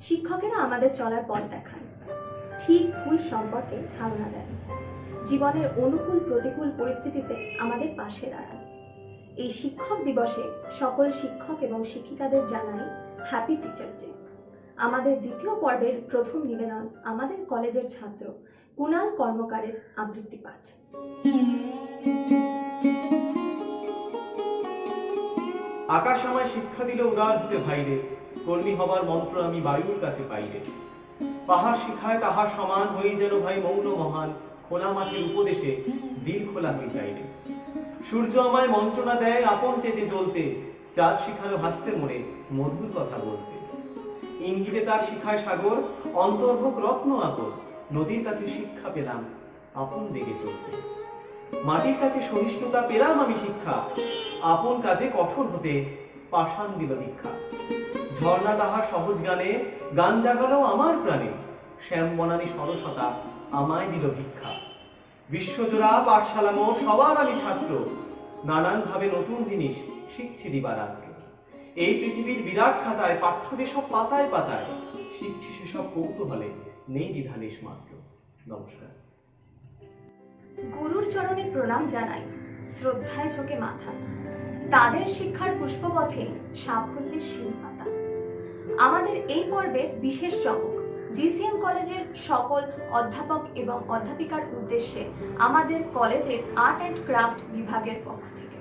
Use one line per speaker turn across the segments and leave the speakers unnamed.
শিক্ষকেরা আমাদের চলার পথ দেখান, ঠিক ভুল সম্পর্কে ধারণা দেন, জীবনের অনুকূল প্রতিকূল পরিস্থিতিতে আমাদের পাশে দাঁড়ান। এই শিক্ষক দিবসে সকল শিক্ষক এবং শিক্ষিকাদের জানাই হ্যাপি টিচার্স ডে। আমাদের দ্বিতীয় পর্বের প্রথম নিবেদন আমাদের কলেজের ছাত্র কুণাল কর্মকারের আবৃত্তি পাঠ।
আকাশ আমায় শিক্ষা দিল উদার হতে ভাইরে, কর্মী হবার মন্ত্র আমি বায়ুর কাছে পাইরে। পাহাড় শিখায় তাহার সমান হই যেন ভাই মৌন মহান, খোলা মাঠের উপদেশে দিল খোলা হই তাইরে। সূর্য আমায় মন্ত্রণা দেয় আপন তেজে জ্বলতে, চাঁদ শিখালো হাসতে মনে মধুর কথা বলতে। ইঙ্গিতে তার শিখায় সাগর, অন্তর্ভুক রত্ন আকর, নদীর কাছে শিক্ষা পেলাম আপন বেগে চলতে। মাটির কাছে সহিষ্ণুতা পেলাম আমি শিক্ষা, আপন কাজে কঠোর হতে পাষাণ দিল দীক্ষা। ঝর্ণা তাহার সহজ গানে গান জাগালো আমার প্রাণে, শ্যাম বনানী সরসতা আমায় দিল ভিক্ষা। বিশ্বজোড়া পাঠশালা মোর সবার আমি ছাত্র, নানান ভাবে নতুন জিনিস শিখছি দিবারাত্র। এই পৃথিবীর বিরাট খাতায় পাঠ্য যেসব পাতায় পাতায়, শিখছি সেসব কৌতূহলে নেই দ্বিধালেশ মাত্র। নমস্কার।
গুরুর চরণে প্রণাম জানাই, শ্রদ্ধায় ঝোঁকে মাথা, তাদের শিক্ষার পুষ্পপথে সাফল্যের শিলপাতা। আমাদের এই পর্বের বিশেষ চমক জিসিএম কলেজের সকল অধ্যাপক এবং অধ্যাপিকার উদ্দেশ্যে আমাদের কলেজের আর্ট অ্যান্ড ক্রাফট বিভাগের পক্ষ থেকে।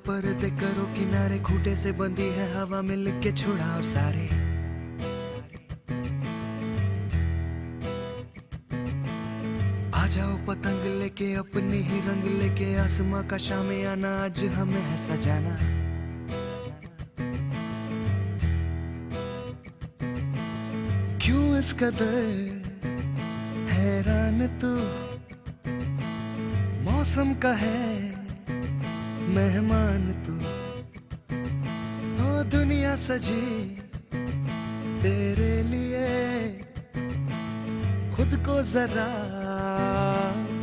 पर्दे करो किनारे, खूंटे से बंधी है हवा, मिल के छुड़ाओ सारे। आ जाओ पतंग लेके, अपने ही रंग लेके, आसमां का शामियाना आज हमें है सजाना। क्यों इस कदर हैरान तू, मौसम का है मेहमान तू। ओ दुनिया सजी तेरे लिए, खुद को जरा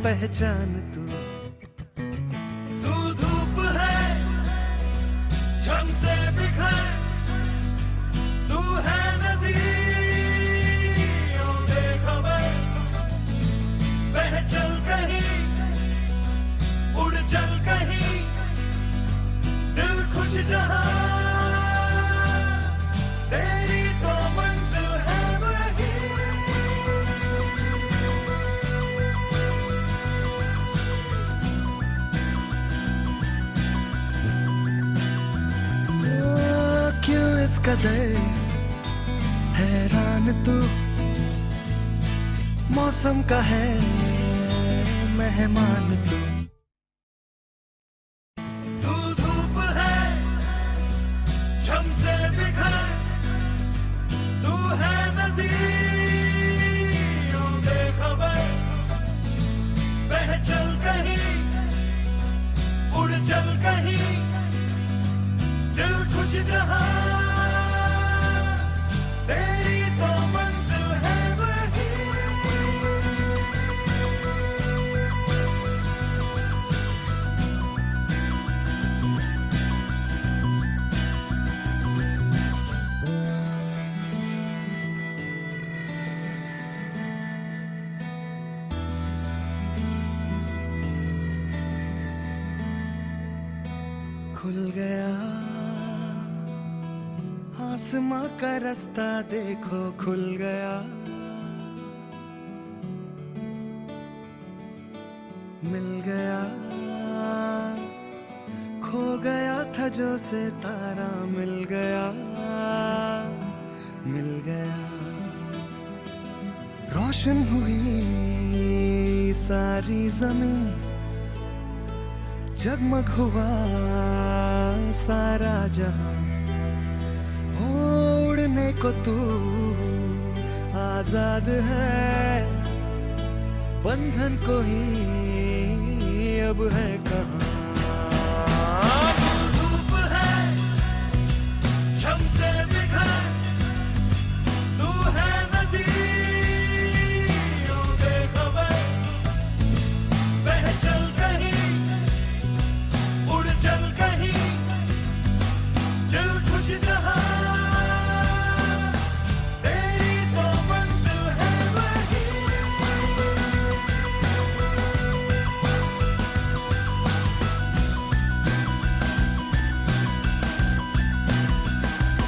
पहचान तू। तू धूप है झम से बिखर, तू है नदी ओ बेखबर, बह चल कहीं उड़ चल कहीं, दिल खुश जहां तेरी तो मंजिल है वही। ओ, क्यों इस कदर हैरान तू, मौसम का है मेहमान तू। तू धूप है झम से बिखर, तू है नदी ओ बेखबर, बह चल कहीं उड़ चल कहीं, दिल खुश जहां तेरी तो मंजिल है वही। खुल गया आसमां का रास्ता, देखो खुल गया। मिल गया खो गया था जो सितारा, मिल गया मिल गया। रोशन हुई सारी जमीन, जगमग हुआ सारा जहां। उड़ने को तू आजाद है, बंधन को ही अब है कहां। धूप है झम से बिखर, तू है नदी ओ बेखबर, बह चल कहीं उड़ चल कहीं, दिल खुश जहां तेरी तो मंजिल है वही।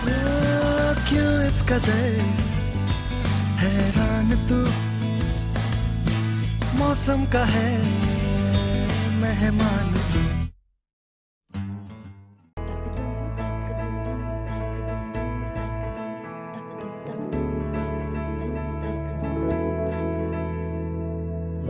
ओ, क्यों इस कदर हैरान तू, मौसम का है मेहमान तू।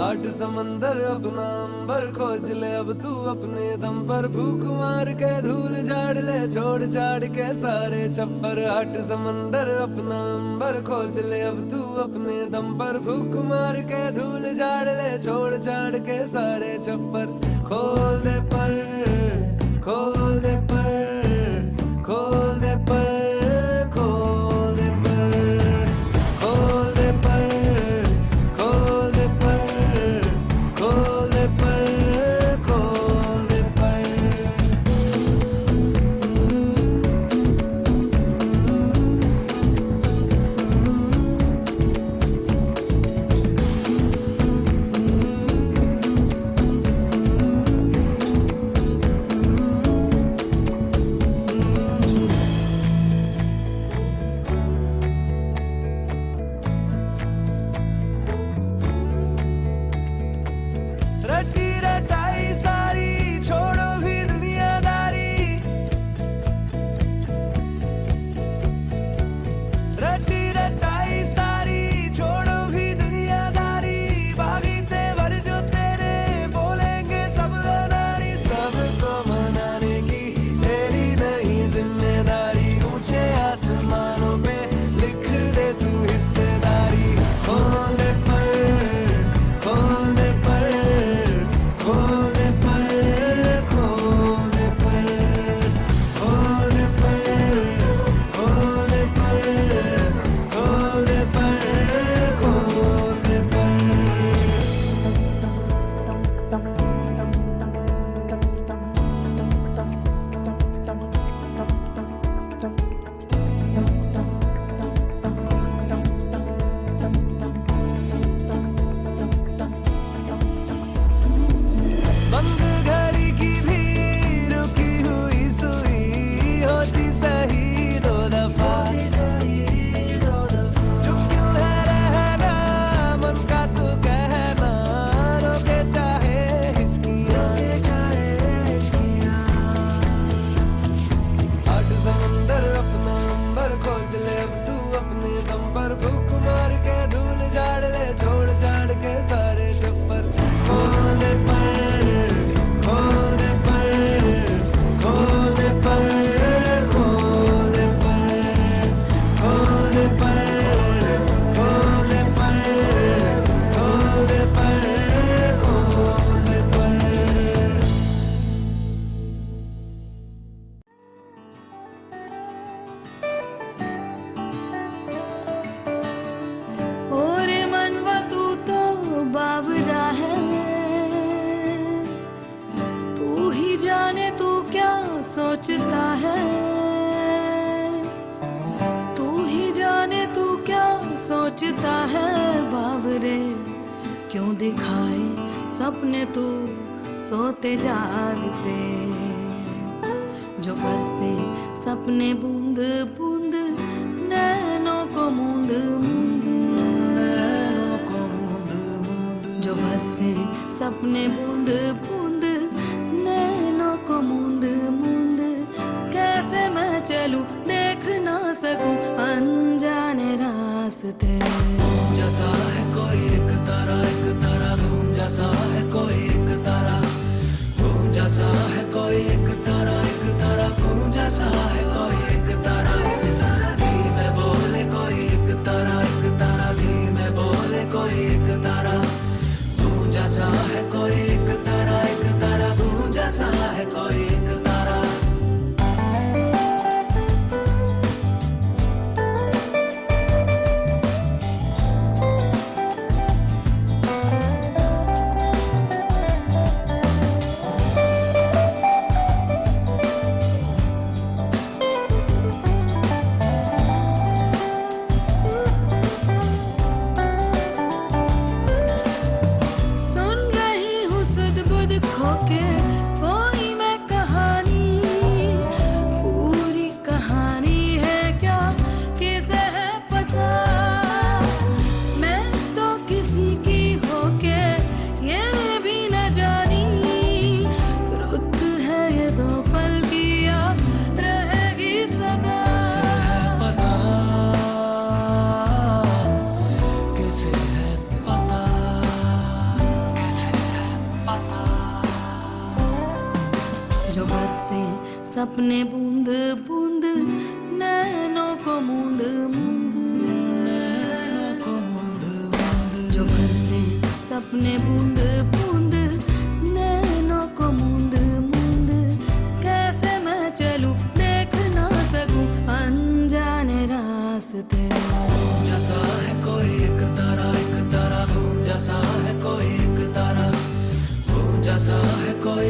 आठ समंदर अपना अंबर खोज ले, अब तू अपने दम पर भूख मार के धूल झाड़ ले, छोड़ छाड़ के सारे छप्पर। आठ समंदर अपना अंबर खोज ले, अब तू अपने दम पर भूख मार के धूल झाड़ ले, छोड़ छाड़ के सारे छप्पर। खोल दे पर खोल दे पर खोल दे पर खोल दे पर खोल दे पर खोल दे पर खोल दे पर खोल दे पर। होती सही दो दफा। चुप क्यों है रहना, मन का तू कहना, रोके चाहे हिचकियां। आठ समंदर अपना अंबर खोज ले अब तू अपने दम पर, भूख मार के धूल झाड़ ले, छोड़ छाड़ के सारे छप्पर। खोल दे पर, खोल दे पर, खोल दे पर, खोल दे पर, खोल दे पर, खोल दे पर, खोल दे पर, खोल दे पर।
ओरे मनवा तू तो बावरा है, तू ही जाने तू क्या सोचता है, तू ही जाने तू क्या सोचता है। बावरे क्यों दिखाए सपने तू सोते जागते, जो बरसे सपने बूंद बूंद नैनों को मूंद मूंद, जो बरसे सपने बूंद बूंद नैनों को मूंद मूंद। कैसे मैं चलूं देख ना सकूं अनजाने रास्ते।
जैसा है कोई एक तारा घूम, जैसा है कोई एक तारा घूम, जैसा है कोई एक तारा घूम, जैसा है कोई एक तारा। धीमे बोले कोई एक तारा धीमे बोले कोई एक तारा घूम, जैसा है कोई एक तारा घूम, जैसा है कोई एक तारा।
सुन रही हूँ सुध बुध खोके कोई मैं कहानी, पूरी कहानी है क्या किसे है पता। मैं तो किसी की होके ये भी न जानी, रुत है ये दो पल की या रहेगी सदा।
पता किसे है पता,
जो बरसे सपने बूंद बूंद नैनों को मूंद मूंद, जो बरसे सपने बूंद बूंद नैनों को मूंद मूंद। कैसे मैं चलूं देख ना सकूं अनजाने रास्ते।
जैसा है कोई एक तारा घूम, जैसा है कोई एक तारा घूम, जैसा है कोई